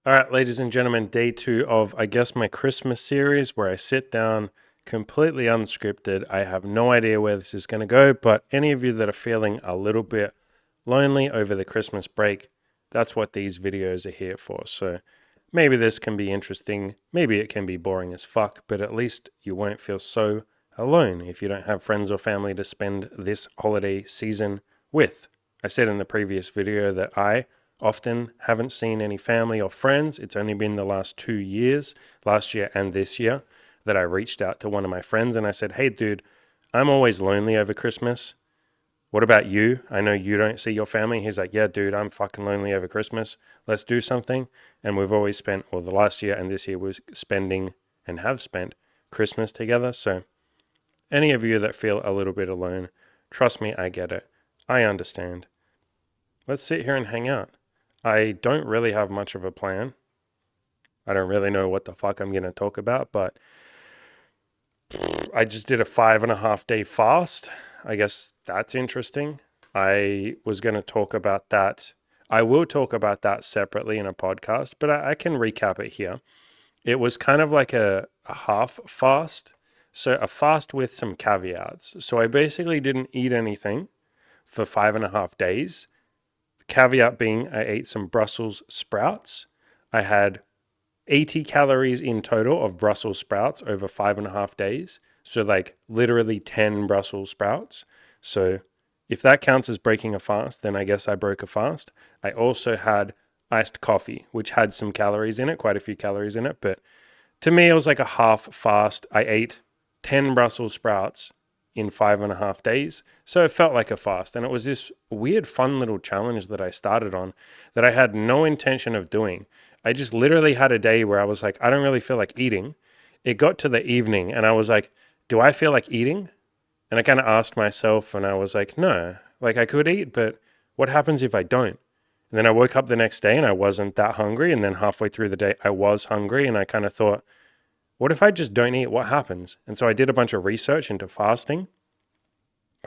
All right, ladies and gentlemen, day 2 of, I guess, my Christmas series where I sit down completely unscripted. I have no idea where this is going to go, but any of you that are feeling a little bit lonely over the Christmas break, that's what these videos are here for. So maybe this can be interesting. Maybe it can be boring as fuck, but at least you won't feel so alone if you don't have friends or family to spend this holiday season with. I said in the previous video that I often haven't seen any family or friends. It's only been the last 2 years, last year and this year, that I reached out to one of my friends and I said, "Hey, dude, I'm always lonely over Christmas. What about you? I know you don't see your family." He's like, "Yeah, dude, I'm fucking lonely over Christmas. Let's do something." And we've always spent, or the last year and this year was spending and have spent Christmas together. So any of you that feel a little bit alone, trust me, I get it. I understand. Let's sit here and hang out. I don't really have much of a plan. I don't really know what the fuck I'm going to talk about, but I just did a 5.5 day fast. I guess that's interesting. I was going to talk about that. I will talk about that separately in a podcast, but I can recap it here. It was kind of like a half fast. So a fast with some caveats. So I basically didn't eat anything for 5.5 days. Caveat being I ate some Brussels sprouts. I had 80 calories in total of Brussels sprouts over 5.5 days. So, like, literally 10 Brussels sprouts. So, if that counts as breaking a fast, then I guess I broke a fast. I also had iced coffee, which had some calories in it, quite a few calories in it. But to me, it was like a half fast. I ate 10 Brussels sprouts in 5.5 days. So it felt like a fast. And it was this weird, fun little challenge that I started on that I had no intention of doing. I just literally had a day where I was like, I don't really feel like eating. It got to the evening and I was like, do I feel like eating? And I kind of asked myself and I was like, no, like I could eat, but what happens if I don't? And then I woke up the next day and I wasn't that hungry. And then halfway through the day, I was hungry. And I kind of thought, what if I just don't eat? What happens? And so I did a bunch of research into fasting.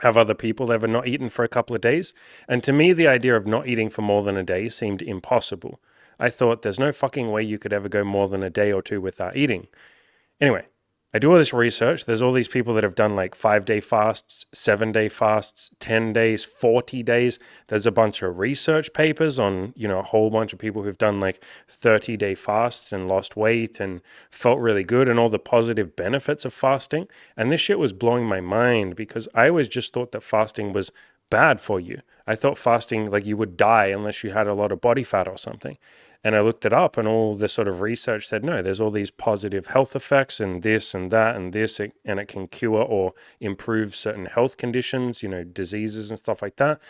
Have other people ever not eaten for a couple of days? And to me, the idea of not eating for more than a day seemed impossible. I thought there's no fucking way you could ever go more than a day or two without eating. Anyway, I do all this research. There's all these people that have done like 5 day fasts, 7 day fasts, 10 days, 40 days. There's a bunch of research papers on, a whole bunch of people who've done like 30-day fasts and lost weight and felt really good and all the positive benefits of fasting. And this shit was blowing my mind because I always just thought that fasting was bad for you. I thought fasting, like you would die unless you had a lot of body fat or something. And I looked it up, and all the sort of research said, no, there's all these positive health effects and this and that and this, and it can cure or improve certain health conditions, diseases and stuff like that.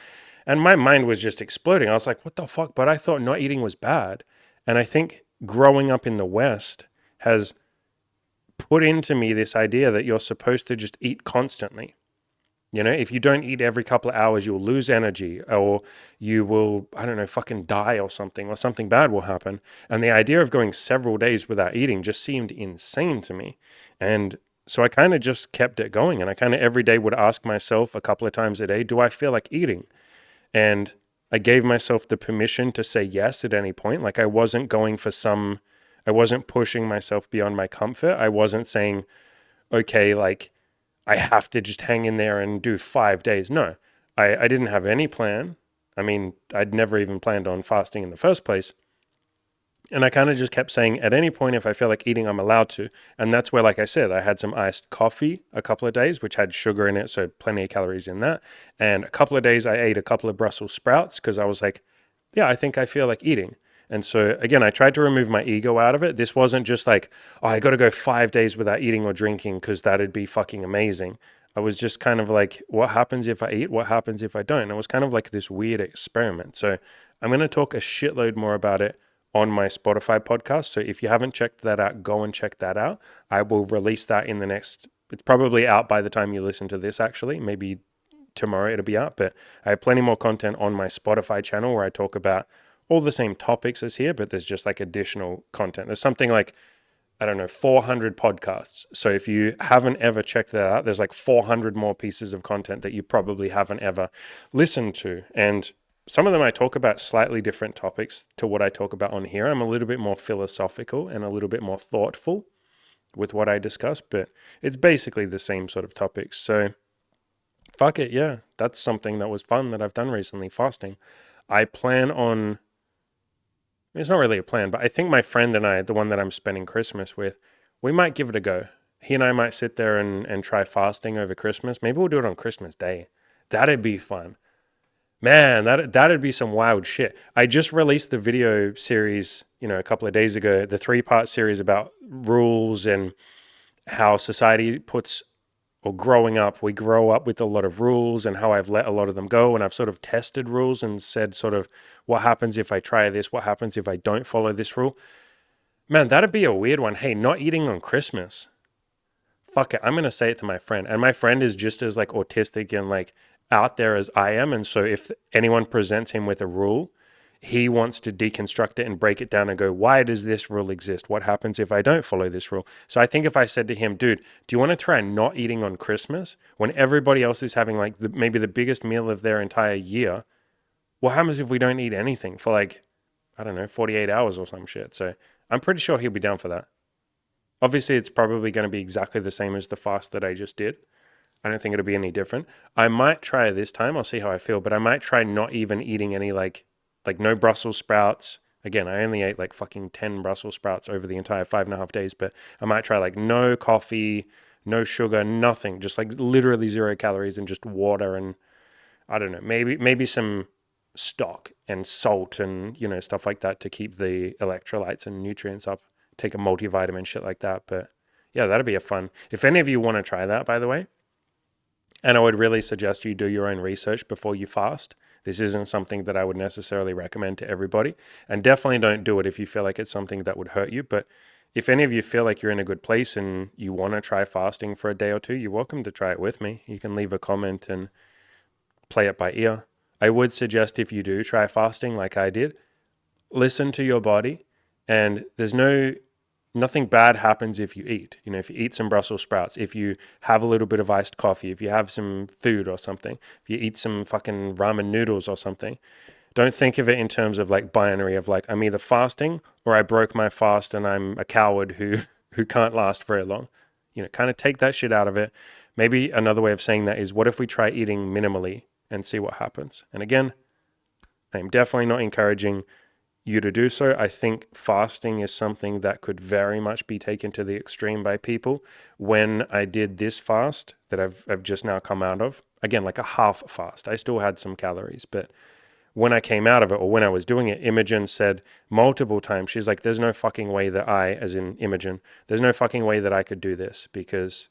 And my mind was just exploding. I was like, what the fuck? But I thought not eating was bad. And I think growing up in the West has put into me this idea that you're supposed to just eat constantly. If you don't eat every couple of hours, you'll lose energy or you will, I don't know, fucking die or something bad will happen. And the idea of going several days without eating just seemed insane to me. And so I kind of just kept it going. And I kind of every day would ask myself a couple of times a day, do I feel like eating? And I gave myself the permission to say yes at any point. Like I wasn't I wasn't pushing myself beyond my comfort. I wasn't saying, okay, like, I have to just hang in there and do 5 days. No, I didn't have any plan. I mean, I'd never even planned on fasting in the first place. And I kind of just kept saying, at any point, if I feel like eating, I'm allowed to. And that's where, like I said, I had some iced coffee a couple of days, which had sugar in it, so plenty of calories in that. And a couple of days, I ate a couple of Brussels sprouts because I was like, yeah, I think I feel like eating. And so, again, I tried to remove my ego out of it. This wasn't just like, oh, I got to go 5 days without eating or drinking because that'd be fucking amazing. I was just kind of like, what happens if I eat? What happens if I don't? And it was kind of like this weird experiment. So I'm going to talk a shitload more about it on my Spotify podcast. So if you haven't checked that out, go and check that out. I will release that in the next, it's probably out by the time you listen to this, actually. Maybe tomorrow it'll be out. But I have plenty more content on my Spotify channel where I talk about all the same topics as here, but there's just like additional content. There's something like, I don't know, 400 podcasts. So if you haven't ever checked that out, there's like 400 more pieces of content that you probably haven't ever listened to. And some of them I talk about slightly different topics to what I talk about on here. I'm a little bit more philosophical and a little bit more thoughtful with what I discuss, but it's basically the same sort of topics. So fuck it, yeah. That's something that was fun that I've done recently, fasting. I plan on, it's not really a plan, but I think my friend and I, the one that I'm spending Christmas with, we might give it a go. He and I might sit there and try fasting over Christmas. Maybe we'll do it on Christmas Day. That'd be fun. Man, that'd be some wild shit. I just released the video series, a couple of days ago, the 3-part series about rules and how society puts, or growing up, we grow up with a lot of rules and how I've let a lot of them go. And I've sort of tested rules and said sort of, what happens if I try this? What happens if I don't follow this rule? Man, that'd be a weird one. Hey, not eating on Christmas. Fuck it. I'm going to say it to my friend. And my friend is just as like autistic and like out there as I am. And so if anyone presents him with a rule, he wants to deconstruct it and break it down and go, why does this rule exist? What happens if I don't follow this rule? So I think if I said to him, dude, do you want to try not eating on Christmas when everybody else is having like maybe the biggest meal of their entire year? What happens if we don't eat anything for like, I don't know, 48 hours or some shit? So I'm pretty sure he'll be down for that. Obviously, it's probably going to be exactly the same as the fast that I just did. I don't think it'll be any different. I might try this time. I'll see how I feel, but I might try not even eating any like no Brussels sprouts. Again, I only ate like fucking 10 Brussels sprouts over the entire 5.5 days, but I might try like no coffee, no sugar, nothing, just like literally 0 calories and just water and I don't know, maybe some stock and salt and stuff like that to keep the electrolytes and nutrients up. Take a multivitamin, shit like that. But yeah, that'd be a fun. If any of you want to try that, by the way, and I would really suggest you do your own research before you fast. This isn't something that I would necessarily recommend to everybody. And definitely don't do it if you feel like it's something that would hurt you. But if any of you feel like you're in a good place and you want to try fasting for a day or two, you're welcome to try it with me. You can leave a comment and play it by ear. I would suggest if you do try fasting like I did, listen to your body. And there's nothing bad happens if you eat. If you eat some Brussels sprouts, if you have a little bit of iced coffee, if you have some food or something, if you eat some fucking ramen noodles or something, don't think of it in terms of like binary of like, I'm either fasting or I broke my fast and I'm a coward who can't last very long. Kind of take that shit out of it. Maybe another way of saying that is, what if we try eating minimally and see what happens? And again, I'm definitely not encouraging you to do so. I think fasting is something that could very much be taken to the extreme by people. When I did this fast that I've just now come out of, again, like a half fast, I still had some calories, but when I came out of it or when I was doing it, Imogen said multiple times, she's like, there's no fucking way that as in Imogen, there's no fucking way that I could do this because,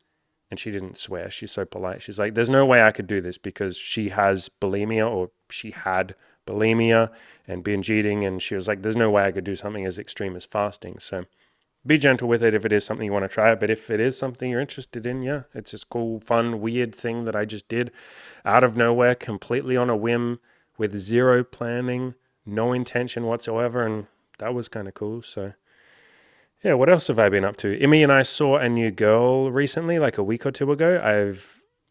and she didn't swear, she's so polite. She's like, there's no way I could do this because she has bulimia or she had bulimia and binge eating. And she was like, there's no way I could do something as extreme as fasting. So be gentle with it if it is something you want to try. But if it is something you're interested in, yeah, it's this cool, fun, weird thing that I just did out of nowhere, completely on a whim with zero planning, no intention whatsoever. And that was kind of cool. So yeah, what else have I been up to? Imi and I saw a new girl recently, like a week or two ago.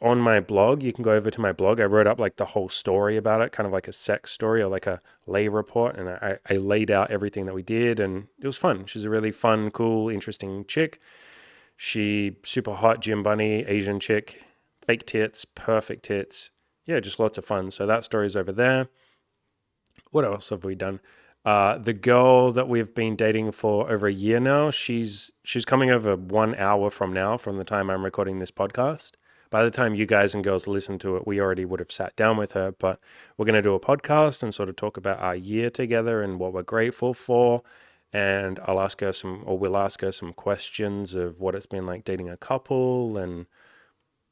On my blog, you can go over to my blog. I wrote up like the whole story about it, kind of like a sex story or like a lay report. And I laid out everything that we did and it was fun. She's a really fun, cool, interesting chick. She super hot, gym bunny, Asian chick, fake tits, perfect tits. Yeah, just lots of fun. So that story's over there. What else have we done? The girl that we've been dating for over a year now, she's coming over 1 hour from now, from the time I'm recording this podcast. By the time you guys and girls listen to it, we already would have sat down with her, but we're going to do a podcast and sort of talk about our year together and what we're grateful for. And we'll ask her some questions of what it's been like dating a couple and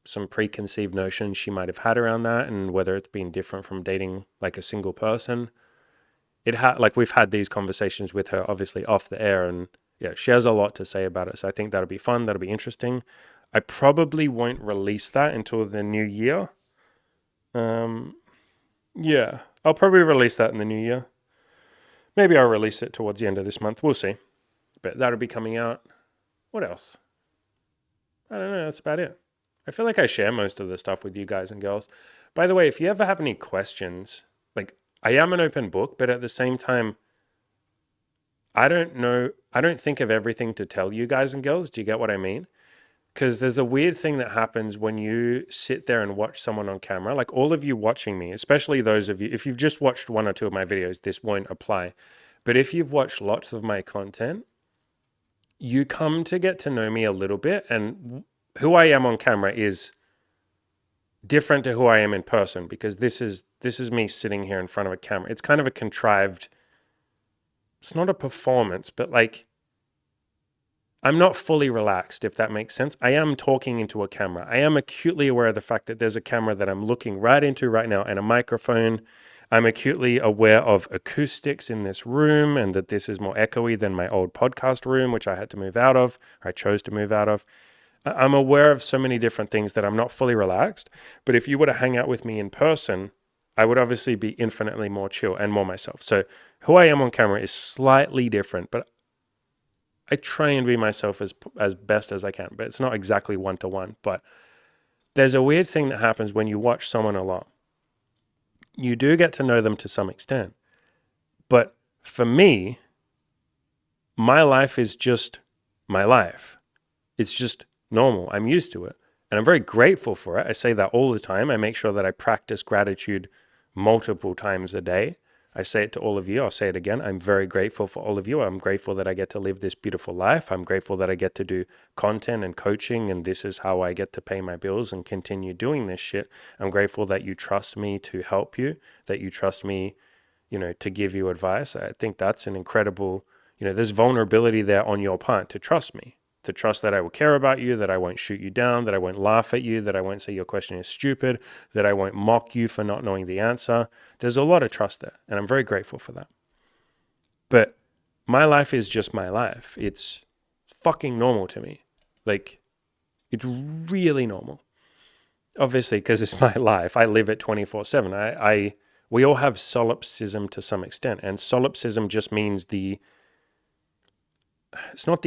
some preconceived notions she might have had around that and whether it's been different from dating like a single person. We've had these conversations with her obviously off the air, and yeah, she has a lot to say about it. So I think that'll be fun. That'll be interesting. I probably won't release that until the new year. Yeah, I'll probably release that in the new year. Maybe I'll release it towards the end of this month. We'll see. But that'll be coming out. What else? I don't know. That's about it. I feel like I share most of the stuff with you guys and girls. By the way, if you ever have any questions, like I am an open book, but at the same time, I don't think of everything to tell you guys and girls. Do you get what I mean? Because there's a weird thing that happens when you sit there and watch someone on camera. Like all of you watching me, especially those of you, if you've just watched one or two of my videos, this won't apply. But if you've watched lots of my content, you come to get to know me a little bit. And who I am on camera is different to who I am in person, because this is me sitting here in front of a camera. It's kind of a contrived, it's not a performance, but like, I'm not fully relaxed, if that makes sense. I am talking into a camera. I am acutely aware of the fact that there's a camera that I'm looking right into right now and a microphone. I'm acutely aware of acoustics in this room and that this is more echoey than my old podcast room, which I had to move out of, or I chose to move out of. I'm aware of so many different things that I'm not fully relaxed. But if you were to hang out with me in person, I would obviously be infinitely more chill and more myself. So who I am on camera is slightly different, but I try and be myself as best as I can, but it's not exactly one-to-one. But there's a weird thing that happens when you watch someone a lot. You do get to know them to some extent. But for me, my life is just my life. It's just normal. I'm used to it. And I'm very grateful for it. I say that all the time. I make sure that I practice gratitude multiple times a day. I say it to all of you. I'll say it again. I'm very grateful for all of you. I'm grateful that I get to live this beautiful life. I'm grateful that I get to do content and coaching, and this is how I get to pay my bills and continue doing this shit. I'm grateful that you trust me to help you, that you trust me, to give you advice. I think that's an incredible, there's vulnerability there on your part to trust me, to trust that I will care about you, that I won't shoot you down, that I won't laugh at you, that I won't say your question is stupid, that I won't mock you for not knowing the answer. There's a lot of trust there, and I'm very grateful for that. But my life is just my life. It's fucking normal to me. Like, it's really normal. Obviously, because it's my life. I live it 24/7. We all have solipsism to some extent, and solipsism just means it's not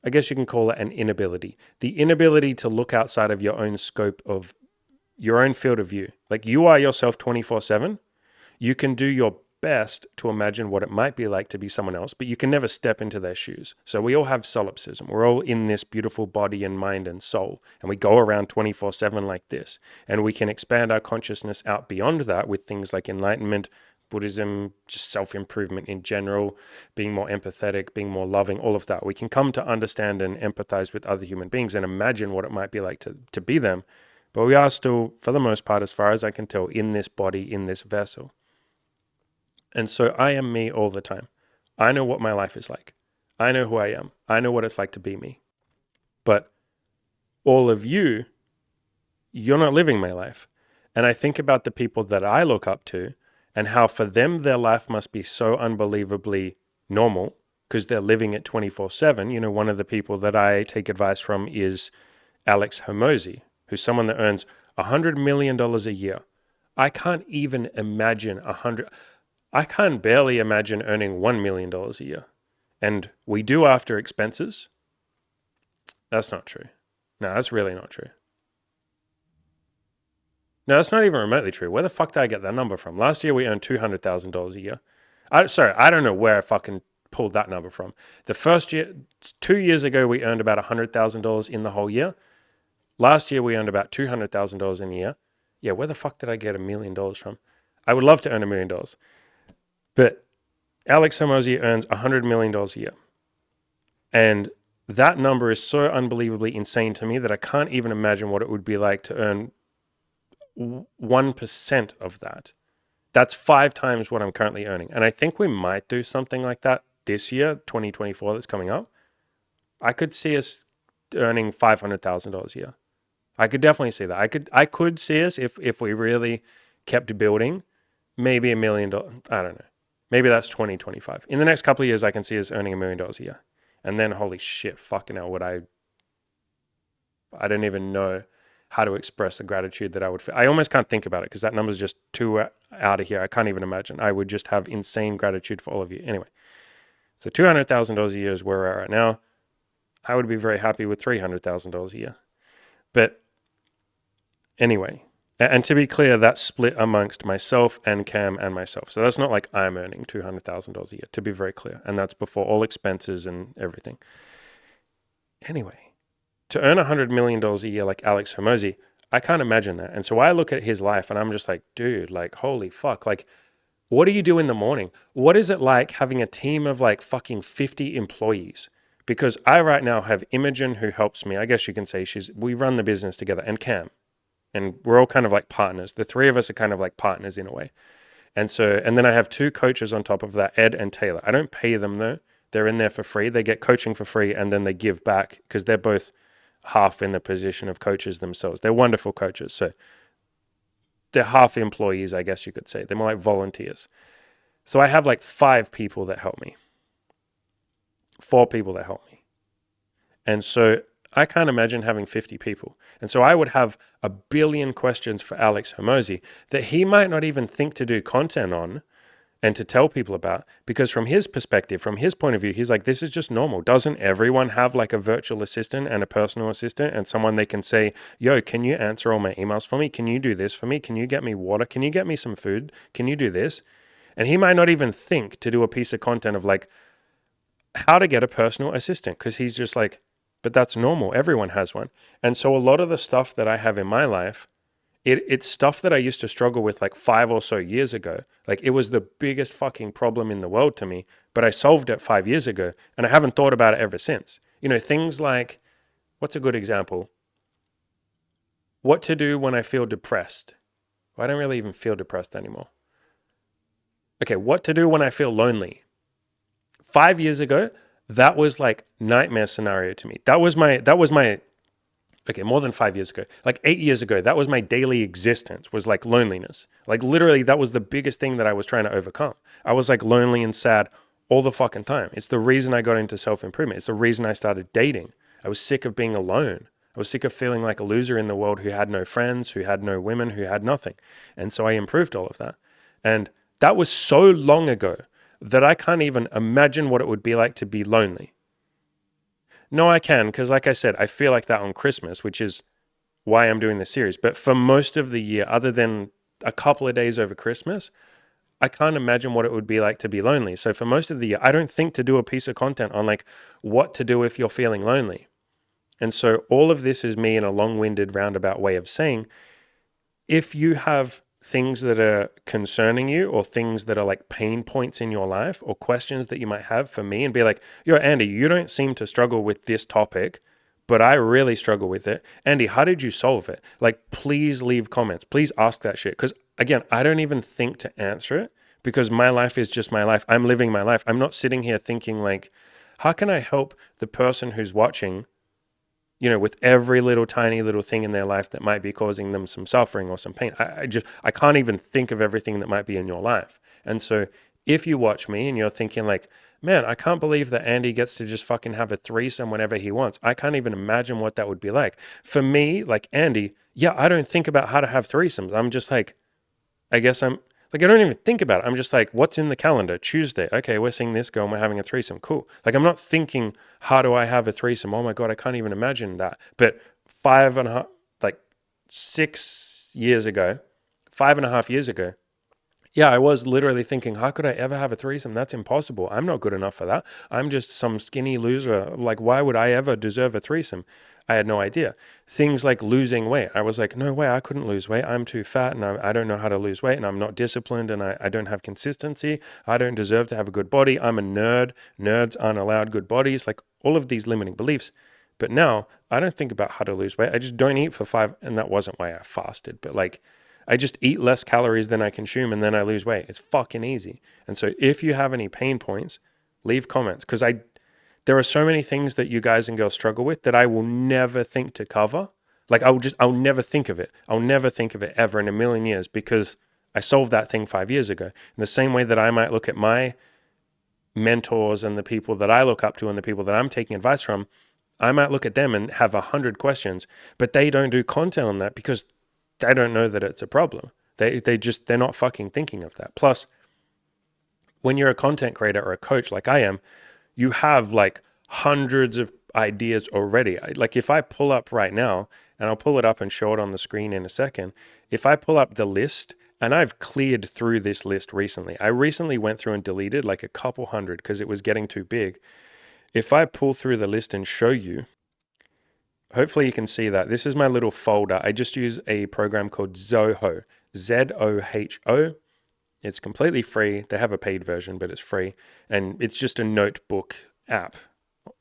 I guess you can call it an inability. The inability to look outside of your own scope of your own field of view. Like, you are yourself 24/7. You can do your best to imagine what it might be like to be someone else, but you can never step into their shoes. So we all have solipsism. We're all in this beautiful body and mind and soul, and we go around 24/7 like this. And we can expand our consciousness out beyond that with things like enlightenment, Buddhism, just self-improvement in general, being more empathetic, being more loving, all of that. We can come to understand and empathize with other human beings and imagine what it might be like to be them. But we are still, for the most part, as far as I can tell, in this body, in this vessel. And so I am me all the time. I know what my life is like. I know who I am. I know what it's like to be me. But all of you, you're not living my life. And I think about the people that I look up to and how for them their life must be so unbelievably normal because they're living it 24/7. One of the people that I take advice from is Alex Hormozi, who's someone that earns $100 million a year. I can't even imagine I can barely imagine earning $1 million a year. And we do after expenses. That's not true. No, that's really not true. No, that's not even remotely true. Where the fuck did I get that number from? Last year we earned $200,000 a year. I don't know where I fucking pulled that number from. The first year, 2 years ago, we earned about $100,000 in the whole year. Last year we earned about $200,000 in a year. Yeah, where the fuck did I get $1 million from? I would love to earn $1 million. But Alex Hormozi earns $100 million a year. And that number is so unbelievably insane to me that I can't even imagine what it would be like to earn 1% of that. That's 5 times what I'm currently earning. And I think we might do something like that this year, 2024, that's coming up. I could see us earning $500,000 a year. I could definitely see that. I could see us, if we really kept building, maybe $1 million. I don't know. Maybe that's 2025. In the next couple of years, I can see us earning $1 million a year. And then, holy shit, fucking hell, I don't even know how to express the gratitude that I would feel. I almost can't think about it because that number's just too out of here. I can't even imagine. I would just have insane gratitude for all of you. Anyway, so $200,000 a year is where we're at now. I would be very happy with $300,000 a year. But anyway, And to be clear, that's split amongst myself and Cam and myself. So that's not like I'm earning $200,000 a year, to be very clear. And that's before all expenses and everything. Anyway, to earn $100 million a year like Alex Hormozi, I can't imagine that. And so I look at his life and I'm just like, dude, like, holy fuck. Like, what do you do in the morning? What is it like having a team of like fucking 50 employees? Because I right now have Imogen who helps me. I guess you can say we run the business together, and Cam. And we're all kind of like partners. The three of us are kind of like partners in a way. And then I have two coaches on top of that, Ed and Taylor. I don't pay them though. They're in there for free. They get coaching for free and then they give back because they're both half in the position of coaches themselves. They're wonderful coaches. So they're half employees, I guess you could say. They're more like volunteers. So I have like 5 people that help me, 4 people that help me. And so I can't imagine having 50 people. And so I would have a billion questions for Alex Hormozi that he might not even think to do content on and to tell people about, because from his perspective, from his point of view, he's like, this is just normal. Doesn't everyone have like a virtual assistant and a personal assistant and someone they can say, yo, can you answer all my emails for me? Can you do this for me? Can you get me water? Can you get me some food? Can you do this? And he might not even think to do a piece of content of like how to get a personal assistant, because he's just like, but that's normal. Everyone has one. And so a lot of the stuff that I have in my life, it's stuff that I used to struggle with like 5 or so years ago. Like it was the biggest fucking problem in the world to me, but I solved it 5 years ago and I haven't thought about it ever since. You know, things like, what's a good example? What to do when I feel depressed. Well, I don't really even feel depressed anymore. Okay, what to do when I feel lonely. 5 years ago, that was like nightmare scenario to me. That was my okay, more than 5 years ago, like 8 years ago, that was my daily existence, was like loneliness. Like literally, that was the biggest thing that I was trying to overcome. I was like lonely and sad all the fucking time. It's the reason I got into self-improvement. It's the reason I started dating. I was sick of being alone. I was sick of feeling like a loser in the world who had no friends, who had no women, who had nothing. And so I improved all of that. And that was so long ago that I can't even imagine what it would be like to be lonely. No, I can, because like I said, I feel like that on Christmas, which is why I'm doing this series. But for most of the year, other than a couple of days over Christmas, I can't imagine what it would be like to be lonely. So for most of the year, I don't think to do a piece of content on like what to do if you're feeling lonely. And so all of this is me in a long-winded roundabout way of saying, if you have things that are concerning you or things that are like pain points in your life or questions that you might have for me, and be like, yo, Andy, you don't seem to struggle with this topic, but I really struggle with it. Andy, how did you solve it? Like, please leave comments. Please ask that shit. Because again, I don't even think to answer it because my life is just my life. I'm living my life. I'm not sitting here thinking like, how can I help the person who's watching, you know, with every little tiny little thing in their life that might be causing them some suffering or some pain. I can't even think of everything that might be in your life. And so if you watch me and you're thinking like, man, I can't believe that Andy gets to just fucking have a threesome whenever he wants. I can't even imagine what that would be like. For me, like Andy, yeah, I don't think about how to have threesomes. I'm just like, I guess I'm like, I don't even think about it. I'm just like, what's in the calendar? Tuesday. Okay, we're seeing this girl and we're having a threesome. Cool. Like, I'm not thinking, how do I have a threesome? Oh my God, I can't even imagine that. But 6 years ago, 5.5 years ago, yeah, I was literally thinking, how could I ever have a threesome? That's impossible. I'm not good enough for that. I'm just some skinny loser. Like, why would I ever deserve a threesome? I had no idea. Things like losing weight. I was like, no way, I couldn't lose weight. I'm too fat and I don't know how to lose weight and I'm not disciplined and I don't have consistency. I don't deserve to have a good body. I'm a nerd. Nerds aren't allowed good bodies. Like all of these limiting beliefs. But now I don't think about how to lose weight. I just don't eat for 5. And that wasn't why I fasted, but like, I just eat less calories than I consume and then I lose weight. It's fucking easy. And so if you have any pain points, leave comments, because there are so many things that you guys and girls struggle with that I will never think to cover. Like I'll never think of it. I'll never think of it ever in a million years because I solved that thing 5 years ago. In the same way that I might look at my mentors and the people that I look up to and the people that I'm taking advice from, I might look at them and have 100 questions, but they don't do content on that because they don't know that it's a problem. They're not fucking thinking of that. Plus, when you're a content creator or a coach like I am, you have like hundreds of ideas already. Like if I pull up right now and I'll pull it up and show it on the screen in a second. If I pull up the list, and I've cleared through this list recently. I recently went through and deleted like a couple hundred because it was getting too big. If I pull through the list and show you, hopefully you can see that. This is my little folder. I just use a program called Zoho, Zoho. It's completely free. They have a paid version, but it's free. And it's just a notebook app.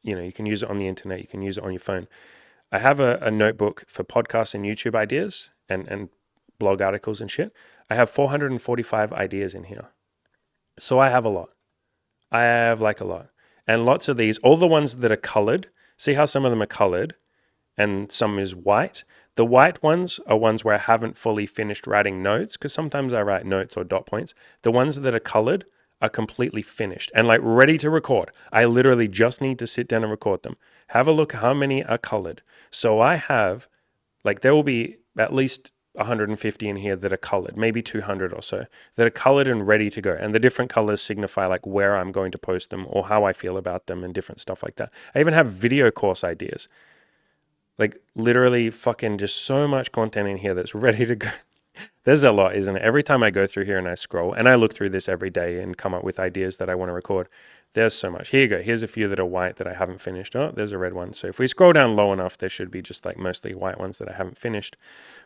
You know, you can use it on the internet. You can use it on your phone. I have a notebook for podcasts and YouTube ideas and blog articles and shit. I have 445 ideas in here. So I have a lot. I have like a lot. And lots of these, all the ones that are colored, see how some of them are colored and some is white? The white ones are ones where I haven't fully finished writing notes, because sometimes I write notes or dot points. The ones that are colored are completely finished and like ready to record. I literally just need to sit down and record them. Have a look how many are colored. So I have, like, there will be at least 150 in here that are colored, maybe 200 or so, that are colored and ready to go. And the different colors signify like where I'm going to post them or how I feel about them and different stuff like that. I even have video course ideas. Like literally fucking just so much content in here that's ready to go. There's a lot, isn't it? Every time I go through here and I scroll, and I look through this every day and come up with ideas that I want to record, there's so much. Here you go. Here's a few that are white that I haven't finished. Oh, there's a red one. So if we scroll down low enough, there should be just like mostly white ones that I haven't finished.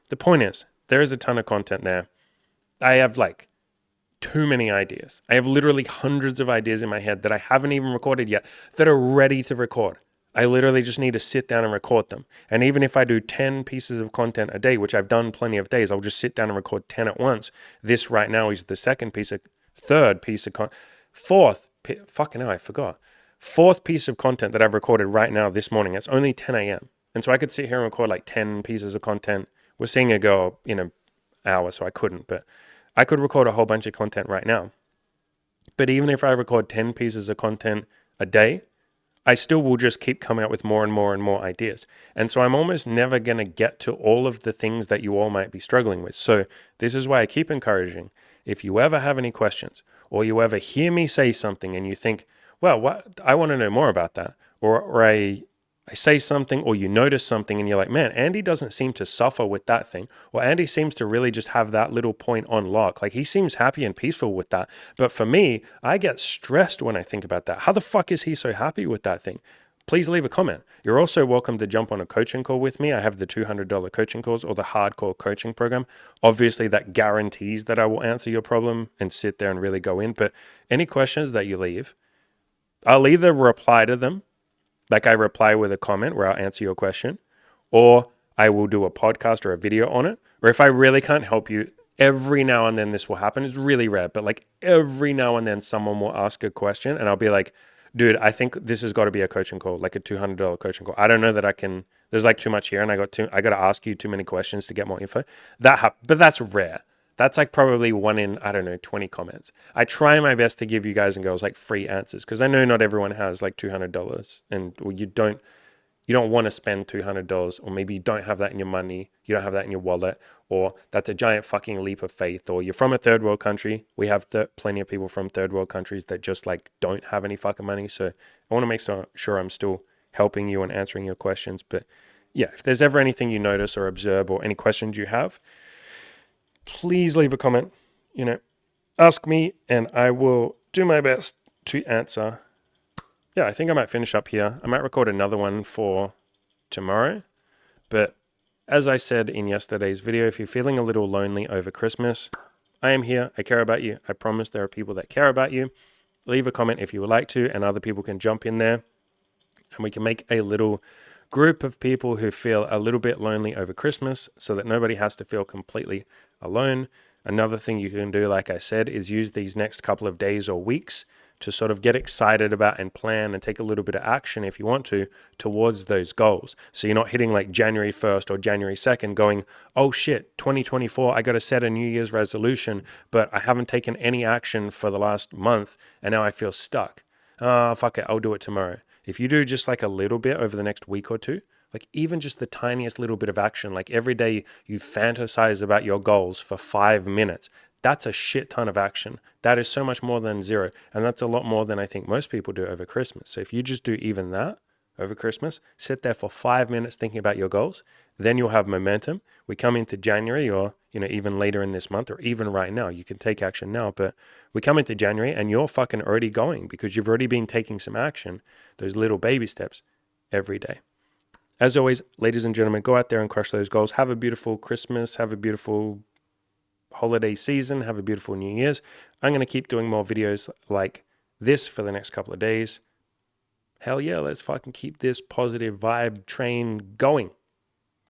The point is, there is a ton of content there. I have like too many ideas. I have literally hundreds of ideas in my head that I haven't even recorded yet that are ready to record. I literally just need to sit down and record them. And even if I do 10 pieces of content a day, which I've done plenty of days, I'll just sit down and record 10 at once. This right now is the third piece of fourth piece of content that I've recorded right now this morning. It's only 10 a.m. And so I could sit here and record like 10 pieces of content. We're seeing it go in an hour, so I couldn't, but I could record a whole bunch of content right now. But even if I record 10 pieces of content a day, I still will just keep coming up with more and more and more ideas. And so I'm almost never going to get to all of the things that you all might be struggling with. So this is why I keep encouraging, if you ever have any questions or you ever hear me say something and you think, well, what, I want to know more about that, or I say something or you notice something and you're like, man, Andy doesn't seem to suffer with that thing. Or Andy seems to really just have that little point on lock. Like he seems happy and peaceful with that. But for me, I get stressed when I think about that. How the fuck is he so happy with that thing? Please leave a comment. You're also welcome to jump on a coaching call with me. I have the $200 coaching calls or the hardcore coaching program. Obviously, that guarantees that I will answer your problem and sit there and really go in. But any questions that you leave, I'll either reply to them, like I reply with a comment where I'll answer your question, or I will do a podcast or a video on it. Or if I really can't help you, every now and then this will happen. It's really rare, but like every now and then someone will ask a question and I'll be like, dude, I think this has got to be a coaching call, like a $200 coaching call. I don't know that I can, there's like too much here and I got to ask you too many questions to get more info. But that's rare. That's like probably 1 in, 20 comments. I try my best to give you guys and girls like free answers because I know not everyone has like $200 and you don't want to spend $200, or maybe you don't have that in your money, you don't have that in your wallet, or that's a giant fucking leap of faith, or you're from a third world country. We have plenty of people from third world countries that just like don't have any fucking money. So I want to make sure I'm still helping you and answering your questions. But yeah, if there's ever anything you notice or observe or any questions you have, please leave a comment, ask me and I will do my best to answer. Yeah, I think I might finish up here. I might record another one for tomorrow. But as I said in yesterday's video, if you're feeling a little lonely over Christmas, I am here. I care about you. I promise there are people that care about you. Leave a comment if you would like to, and other people can jump in there. And we can make a little group of people who feel a little bit lonely over Christmas so that nobody has to feel completely alone. Another thing you can do, like I said, is use these next couple of days or weeks to sort of get excited about and plan and take a little bit of action if you want to towards those goals. So you're not hitting like January 1st or January 2nd going, oh shit, 2024, I got to set a New Year's resolution, but I haven't taken any action for the last month and now I feel stuck. Oh, fuck it, I'll do it tomorrow. If you do just like a little bit over the next week or two, like even just the tiniest little bit of action, like every day you fantasize about your goals for 5 minutes, that's a shit ton of action. That is so much more than zero. And that's a lot more than I think most people do over Christmas. So if you just do even that over Christmas, sit there for 5 minutes thinking about your goals, Then you'll have momentum. We come into January, or even later in this month, or even right now. You can take action now, but we come into January and you're fucking already going because you've already been taking some action, those little baby steps every day. As always, ladies and gentlemen, go out there and crush those goals. Have a beautiful Christmas. Have a beautiful holiday season. Have a beautiful New Year's. I'm going to keep doing more videos like this for the next couple of days. Hell yeah, let's fucking keep this positive vibe train going.